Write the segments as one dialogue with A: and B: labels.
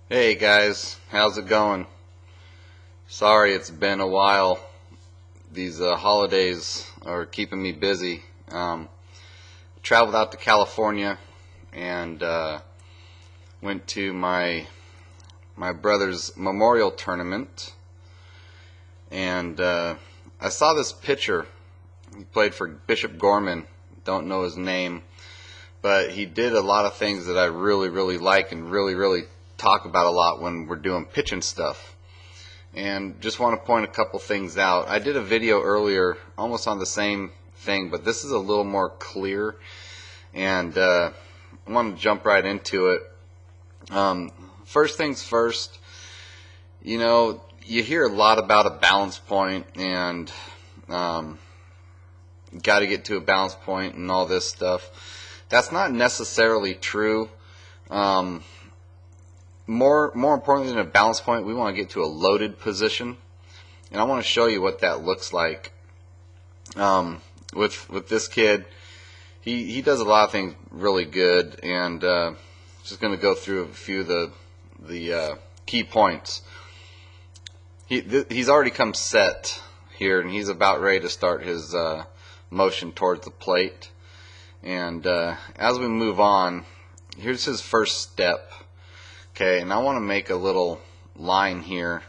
A: Hey guys, how's it going? Sorry it's been a while. These holidays are keeping me busy. Traveled out to California and went to my brother's memorial tournament, and I saw this pitcher. He played for Bishop Gorman. Don't know his name, but he did a lot of things that I really like and really talk about a lot when we're doing pitching stuff. And just want to point a couple things out. I did a video earlier almost on the same thing, but this is a little more clear, and I want to jump right into it. First things first, you hear a lot about a balance point and got to get to a balance point and all this stuff. That's not necessarily true. More importantly than a balance point, we want to get to a loaded position, and I want to show you what that looks like. With this kid, he does a lot of things really good, and just going to go through a few of the key points. He's already come set here, and he's about ready to start his motion towards the plate. And as we move on, here's his first step. Okay, and I want to make a little line here,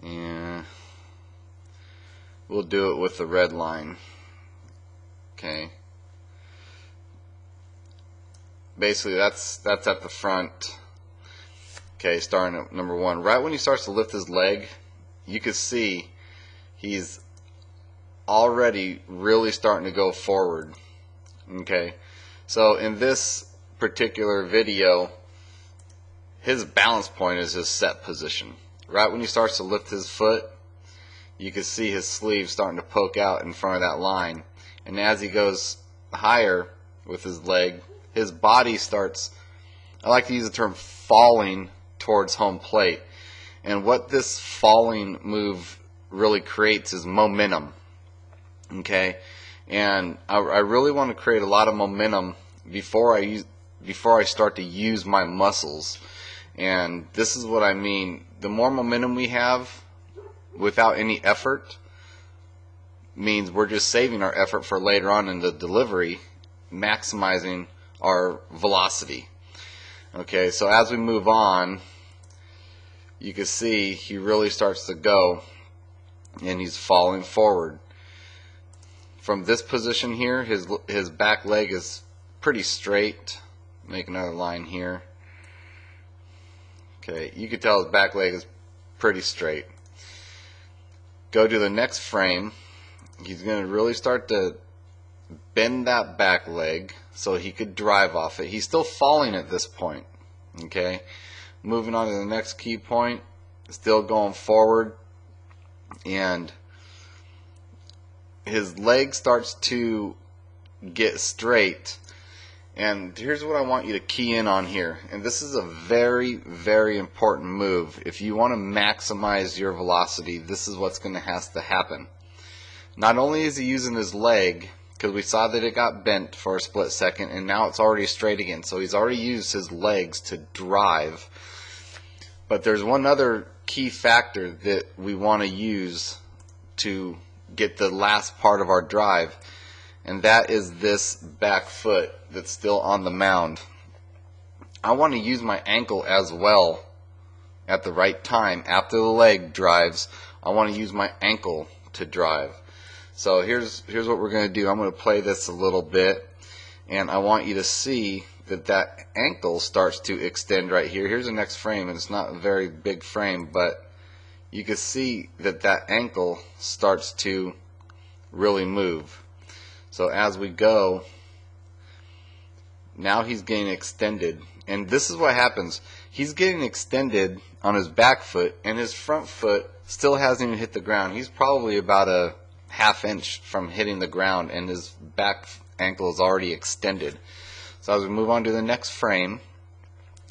A: and we'll do it with the red line. Okay, basically that's at the front. Okay, starting at number one. Right when he starts to lift his leg, you can see he's already really starting to go forward. Okay, so in this particular video, his balance point is his set position. Right when he starts to lift his foot, you can see his sleeve starting to poke out in front of that line. And as he goes higher with his leg, his body starts, I like to use the term falling towards home plate. And what this falling move really creates is momentum. Okay? And I really want to create a lot of momentum before I start to use my muscles. And this is what I mean. The more momentum we have without any effort means we're just saving our effort for later on in the delivery, maximizing our velocity. Okay, so as we move on, you can see he really starts to go, and he's falling forward. From this position here, his back leg is pretty straight. Make another line here. Okay, you can tell his back leg is pretty straight. Go to the next frame. He's going to really start to bend that back leg so he could drive off it. He's still falling at this point. Okay, moving on to the next key point. Still going forward, and his leg starts to get straight. And here's what I want you to key in on here. And this is a very important move. If you want to maximize your velocity, this is what's going to have to happen. Not only is he using his leg, because we saw that it got bent for a split second, and now it's already straight again. So he's already used his legs to drive. But there's one other key factor that we want to use to get the last part of our drive, and that is this back foot that's still on the mound. I want to use my ankle as well at the right time. After the leg drives, I want to use my ankle to drive. So here's what we're going to do. I'm going to play this a little bit, and I want you to see that ankle starts to extend right here. Here's the next frame, and it's not a very big frame, but you can see that ankle starts to really move. So as we go, now he's getting extended, and this is what happens. He's getting extended on his back foot, and his front foot still hasn't even hit the ground. He's probably about a ½ inch from hitting the ground, and his back ankle is already extended. So as we move on to the next frame,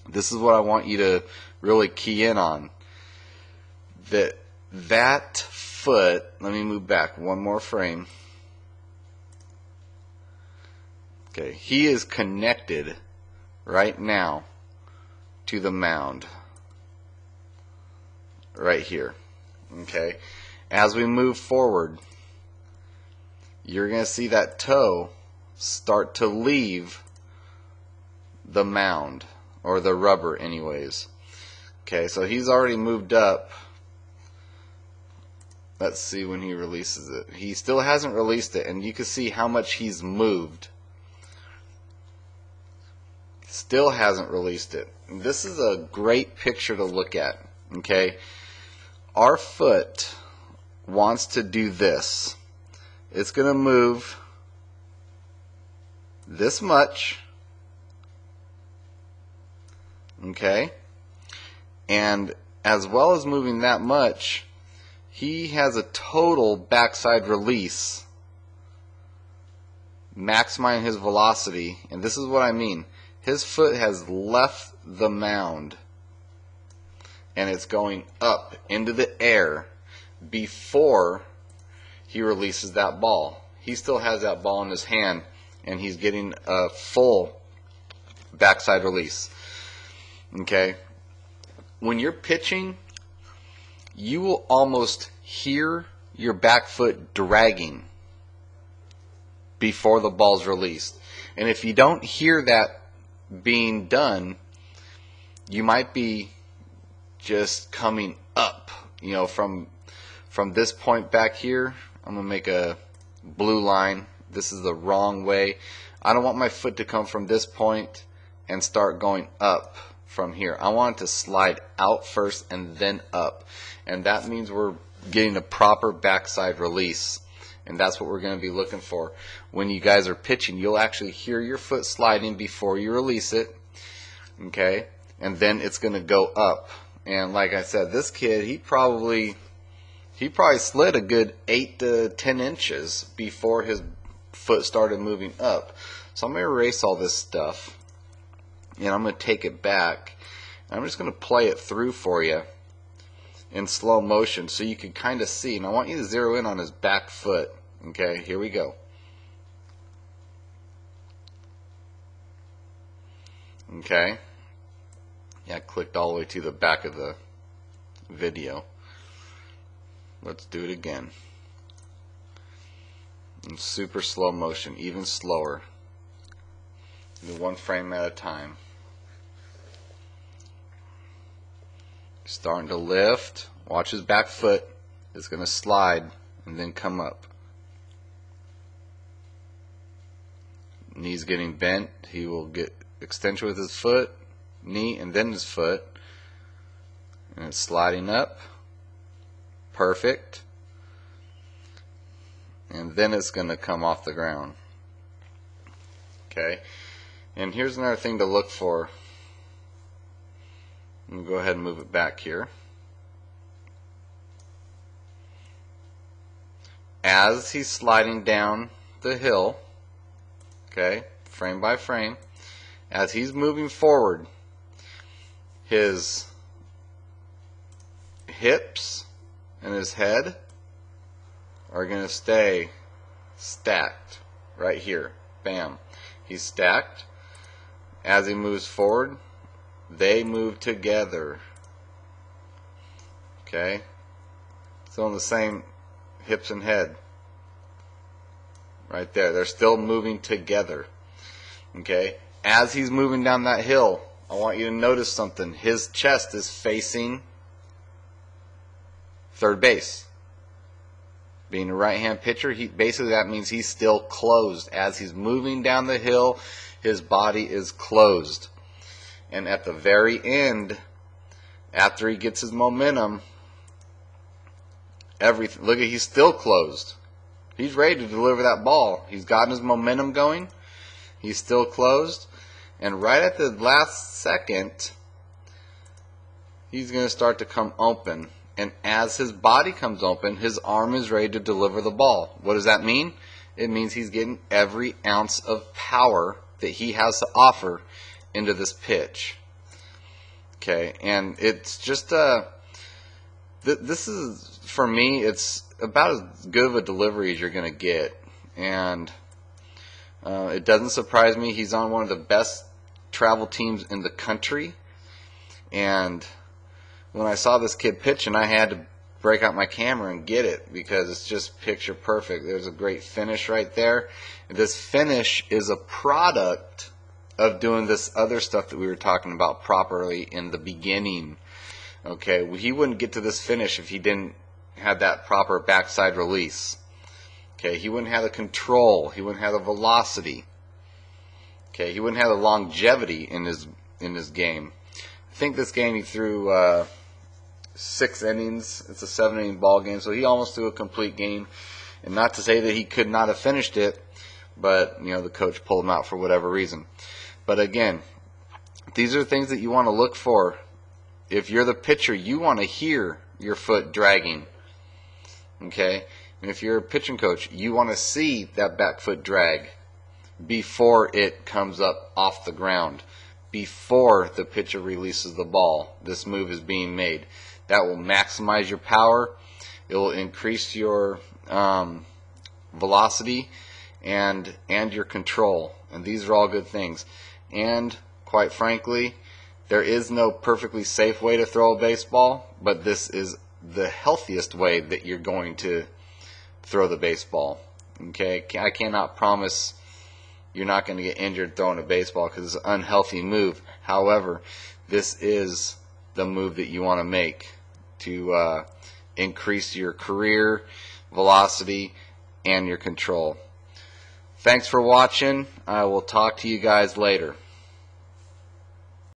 A: this is what I want you to really key in on. That foot, let me move back one more frame. Okay, he is connected right now to the mound right here. Okay, as we move forward, you're going to see that toe start to leave the mound, or the rubber anyways. Okay, so he's already moved up. Let's see when he releases it. He still hasn't released it, and you can see how much he's moved. Still hasn't released it. This is a great picture to look at. Okay, our foot wants to do this. It's going to move this much. Okay, and as well as moving that much, he has a total backside release, maximizing his velocity. And this is what I mean. His foot has left the mound and it's going up into the air before he releases that ball. He still has that ball in his hand and he's getting a full backside release. Okay, when you're pitching, you will almost hear your back foot dragging before the ball's released. And if you don't hear that being done, you might be just coming up, you know, from this point back here. I'm going to make a blue line. This is the wrong way. I don't want my foot to come from this point and start going up from here. I want it to slide out first and then up. And that means we're getting a proper backside release. And that's what we're going to be looking for. When you guys are pitching, you'll actually hear your foot sliding before you release it. Okay? And then it's going to go up. And like I said, this kid, he probably slid a good 8 to 10 inches before his foot started moving up. So I'm going to erase all this stuff. And I'm going to take it back. I'm just going to play it through for you in slow motion so you can kind of see. And I want you to zero in on his back foot. Okay, here we go. Okay. Yeah, I clicked all the way to the back of the video. Let's do it again. In super slow motion, even slower. Do one frame at a time. Starting to lift. Watch his back foot. It's going to slide and then come up. Knee's getting bent. He will get extension with his foot, knee, and then his foot. And it's sliding up. Perfect. And then it's going to come off the ground. Okay. And here's another thing to look for. I'm going to go ahead and move it back here. As he's sliding down the hill, okay, frame by frame, as he's moving forward, his hips and his head are going to stay stacked right here. Bam. He's stacked. As he moves forward, they move together. Okay? Still in the same hips and head. Right there. They're still moving together. Okay? As he's moving down that hill, I want you to notice something. His chest is facing third base. Being a right-hand pitcher, basically that means he's still closed. As he's moving down the hill, his body is closed. And at the very end, after he gets his momentum, everything, look at, he's still closed. He's ready to deliver that ball. He's gotten his momentum going. He's still closed. And right at the last second, he's going to start to come open. And as his body comes open, his arm is ready to deliver the ball. What does that mean? It means he's getting every ounce of power that he has to offer into this pitch. Okay, and it's just this is, for me, it's about as good of a delivery as you're going to get. And it doesn't surprise me. He's on one of the best travel teams in the country. And when I saw this kid pitching, I had to break out my camera and get it because it's just picture perfect. There's a great finish right there. This finish is a product of doing this other stuff that we were talking about properly in the beginning. Okay, he wouldn't get to this finish if he didn't have that proper backside release. Okay, he wouldn't have the control. He wouldn't have the velocity. Okay, he wouldn't have the longevity in his game. I think this game he threw 6 innings. It's a 7-inning ball game, so he almost threw a complete game. And not to say that he could not have finished it, but the coach pulled him out for whatever reason. But again, these are things that you want to look for. If you're the pitcher, you want to hear your foot dragging. Okay? And if you're a pitching coach, you want to see that back foot drag before it comes up off the ground, before the pitcher releases the ball. This move is being made. That will maximize your power. It will increase your velocity and your control. And these are all good things. And quite frankly, there is no perfectly safe way to throw a baseball, but this is the healthiest way that you're going to throw the baseball. Okay, I cannot promise you're not going to get injured throwing a baseball because it's an unhealthy move. However, this is the move that you want to make to increase your career velocity and your control. Thanks for watching. I will talk to you guys later.